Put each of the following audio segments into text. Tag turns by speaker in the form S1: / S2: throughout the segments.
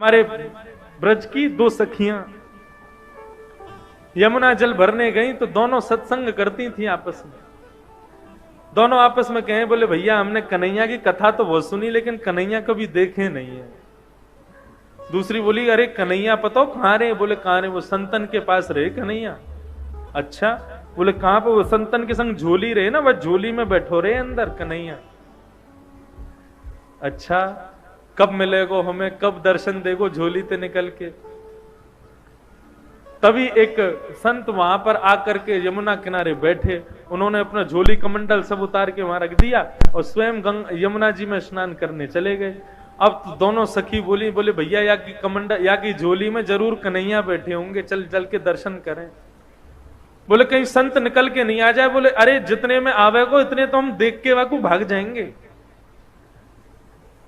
S1: हमारे ब्रज की दो सखियां यमुना जल भरने गई तो दोनों सत्संग करती थी आपस में। दोनों आपस में कहे, बोले भैया हमने कन्हैया की कथा तो बहुत सुनी लेकिन कन्हैया कभी देखे नहीं है। दूसरी बोली, अरे कन्हैया पता कहां रहे? बोले कहां रहे? वो संतन के पास रहे कन्हैया। अच्छा, बोले कहां पे? वो संतन के संग झोली रहे ना, वह झोली में बैठो रहे अंदर कन्हैया। अच्छा, कब मिलेगो हमें, कब दर्शन देगो झोली ते निकल के? तभी एक संत वहां पर आकर के यमुना किनारे बैठे, उन्होंने अपना झोली कमंडल सब उतार के वहां रख दिया और स्वयं यमुना जी में स्नान करने चले गए। अब तो दोनों सखी बोली, बोले भैया या की कमंडल या की झोली में जरूर कन्हैया बैठे होंगे, चल चल के दर्शन करें। बोले कहीं संत निकल के नहीं आ जाए। बोले अरे जितने में आवेगो इतने तो हम देख के वाकू भाग जाएंगे।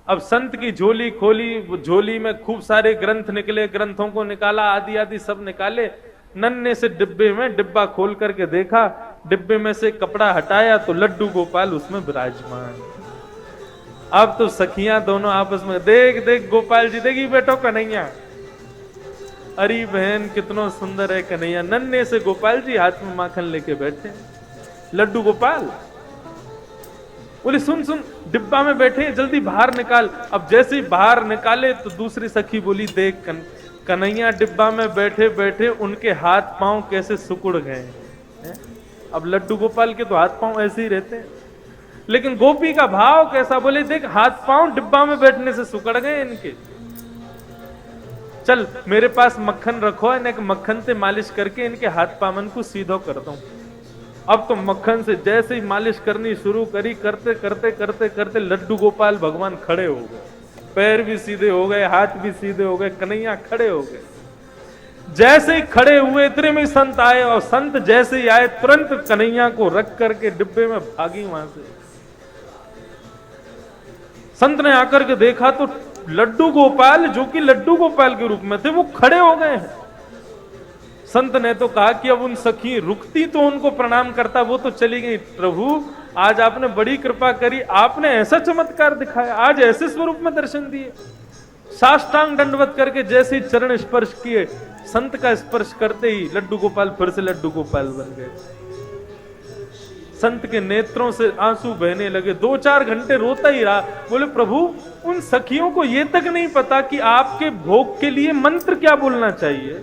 S1: अब संत की झोली खोली, वो झोली में खूब सारे ग्रंथ निकले, ग्रंथों को निकाला, आदि आदि सब निकाले। नन्हे से डिब्बे में डिब्बा खोल करके देखा, डिब्बे में से कपड़ा हटाया तो लड्डू गोपाल उसमें विराजमान। अब तो सखियां दोनों आपस में, देख देख गोपाल जी, देखी बैठो कन्हैया। अरे बहन कितना सुंदर है कन्हैया। नन्हे से गोपाल जी हाथ में माखन लेके बैठे, लड्डू गोपाल। बोले सुन सुन, डिब्बा में बैठे, जल्दी बाहर निकाल। अब जैसे ही बाहर निकाले तो दूसरी सखी बोली, देख कन्हैया डिब्बा में बैठे बैठे उनके हाथ पांव कैसे सुकुड़ गए। अब लड्डू गोपाल के तो हाथ पांव ऐसे ही रहते हैं, लेकिन गोपी का भाव कैसा? बोले देख हाथ पांव डिब्बा में बैठने से सुकड़ गए इनके। चल मेरे पास मक्खन रखो, इन्हें मक्खन से मालिश करके इनके हाथ पामन को सीधो कर दूं। अब तो मक्खन से जैसे ही मालिश करनी शुरू करी, करते करते करते करते लड्डू गोपाल भगवान खड़े हो गए, पैर भी सीधे हो गए, हाथ भी सीधे हो गए, कन्हैया खड़े हो गए। जैसे ही खड़े हुए इतने में संत आए, और संत जैसे ही आए तुरंत कन्हैया को रख करके डिब्बे में भागी वहां से। संत ने आकर के देखा तो लड्डू गोपाल, जो कि लड्डू गोपाल के रूप में थे, वो खड़े हो गए हैं। संत ने तो कहा कि अब उन सखी रुकती तो उनको प्रणाम करता, वो तो चली गई। प्रभु आज आपने बड़ी कृपा करी, आपने ऐसा चमत्कार दिखाया, आज ऐसे स्वरूप में दर्शन दिए। साष्टांग दंडवत करके जैसे ही चरण स्पर्श किए, संत का स्पर्श करते ही लड्डू गोपाल फिर से लड्डू गोपाल बन गए। संत के नेत्रों से आंसू बहने लगे, 2-4 घंटे रोता ही रहा। बोले प्रभु उन सखियों को ये तक नहीं पता कि आपके भोग के लिए मंत्र क्या बोलना चाहिए,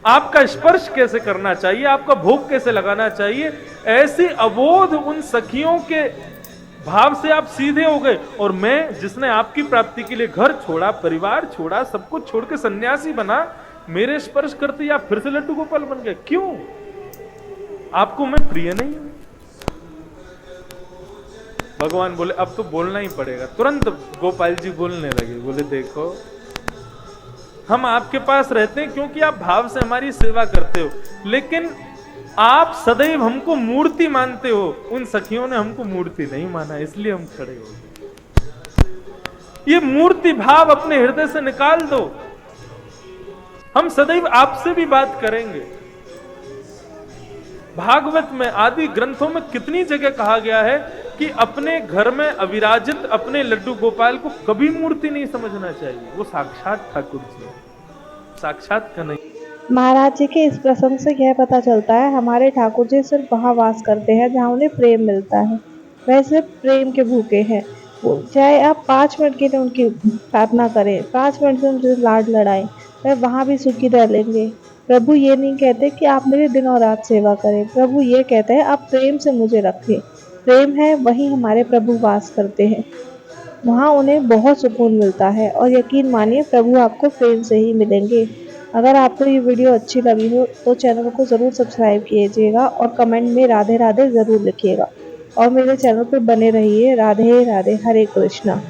S1: आपका स्पर्श कैसे करना चाहिए, आपका भोग कैसे लगाना चाहिए। ऐसी अबोध उन सखियों के भाव से आप सीधे हो गए, और मैं जिसने आपकी प्राप्ति के लिए घर छोड़ा, परिवार छोड़ा, सब कुछ छोड़ के सन्यासी बना, मेरे स्पर्श करते आप फिर से लड्डू गोपाल बन गए। क्यों? आपको मैं प्रिय नहीं हूं? भगवान बोले अब तो बोलना ही पड़ेगा। तुरंत गोपाल जी बोलने लगे, बोले देखो हम आपके पास रहते हैं क्योंकि आप भाव से हमारी सेवा करते हो, लेकिन आप सदैव हमको मूर्ति मानते हो। उन सखियों ने हमको मूर्ति नहीं माना, इसलिए हम खड़े हो गए। ये मूर्ति भाव अपने हृदय से निकाल दो। हम सदैव आपसे भी बात करेंगे। भागवत में आदि ग्रंथों में कितनी जगह कहा गया है कि अपने घर में अविराजित अपने लड्डू गोपाल को कभी मूर्ति नहीं समझना चाहिए, वो साक्षात ठाकुर जी, साक्षात कन्हैया।
S2: महाराज जी के इस प्रसंग से यह पता चलता है हमारे ठाकुर जी सिर्फ वहाँ वास करते हैं जहाँ उन्हें प्रेम मिलता है। वह सिर्फ प्रेम के भूखे हैं। चाहे आप 5 मिनट के लिए उनकी प्रार्थना करें, 5 मिनट से उनसे लाड लड़ाएं, वह वहाँ भी सुखी रह लेंगे। प्रभु ये नहीं कहते कि आप मेरी दिन और रात सेवा करें, प्रभु ये कहते हैं आप प्रेम से मुझे रखें। प्रेम है वहीं हमारे प्रभु वास करते हैं, वहाँ उन्हें बहुत सुकून मिलता है, और यकीन मानिए प्रभु आपको प्रेम से ही मिलेंगे। अगर आपको ये वीडियो अच्छी लगी हो तो चैनल को ज़रूर सब्सक्राइब कीजिएगा और कमेंट में राधे राधे ज़रूर लिखिएगा, और मेरे चैनल पर बने रहिए। राधे राधे, हरे कृष्णा।